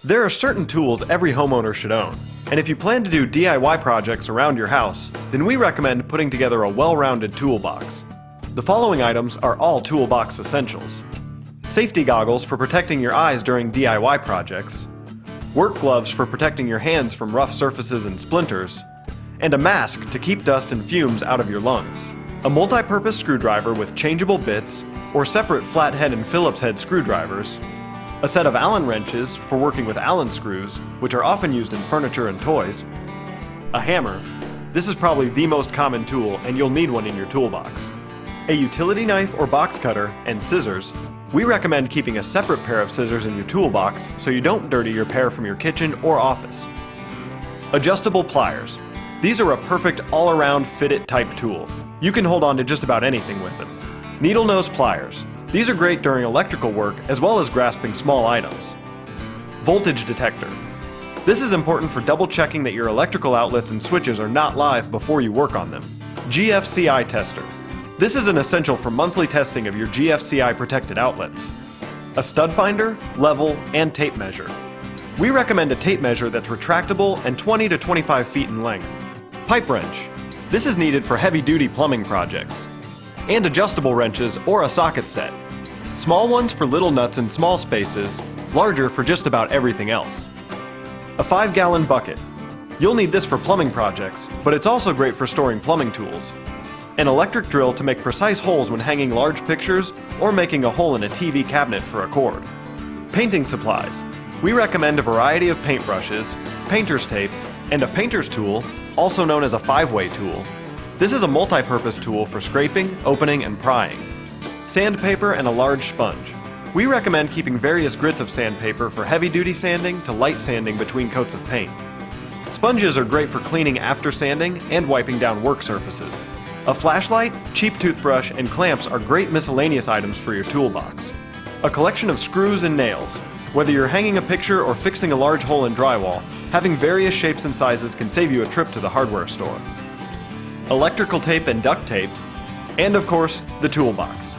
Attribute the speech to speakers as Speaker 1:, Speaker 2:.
Speaker 1: There are certain tools every homeowner should own, and if you plan to do DIY projects around your house, then we recommend putting together a well-rounded toolbox. The following items are all Toolbox Essentials: safety goggles for protecting your eyes during DIY projects, work gloves for protecting your hands from rough surfaces and splinters, and a mask to keep dust and fumes out of your lungs. A multi-purpose screwdriver with changeable bits or separate flathead and Phillips head screwdrivers, a set of Allen wrenches for working with Allen screws, which are often used in furniture and toys, a hammer. This is probably the most common tool and you'll need one in your toolbox. A utility knife or box cutter, and scissors. We recommend keeping a separate pair of scissors in your toolbox so you don't dirty your pair from your kitchen or office. Adjustable pliers. These are a perfect all-around fit-it type tool. You can hold on to just about anything with them. Needle nose pliers. These are great during electrical work as well as grasping small items. Voltage detector. This is important for double checking that your electrical outlets and switches are not live before you work on them. GFCI tester. This is an essential for monthly testing of your GFCI protected outlets. A stud finder, level, and tape measure. We recommend a tape measure that's retractable and 20 to 25 feet in length. Pipe wrench. This is needed for heavy-duty plumbing projects. And adjustable wrenches or a socket set. Small ones for little nuts in small spaces, larger for just about everything else. A 5-gallon bucket. You'll need this for plumbing projects, but it's also great for storing plumbing tools. An electric drill to make precise holes when hanging large pictures or making a hole in a TV cabinet for a cord. Painting supplies. We recommend a variety of paintbrushes, painter's tape, and a painter's tool, also known as a 5-way tool. This is a multi-purpose tool for scraping, opening, and prying. Sandpaper and a large sponge. We recommend keeping various grits of sandpaper for heavy-duty sanding to light sanding between coats of paint. Sponges are great for cleaning after sanding and wiping down work surfaces. A flashlight, cheap toothbrush, and clamps are great miscellaneous items for your toolbox. A collection of screws and nails. Whether you're hanging a picture or fixing a large hole in drywall, having various shapes and sizes can save you a trip to the hardware store. Electrical tape and duct tape, and of course, the toolbox.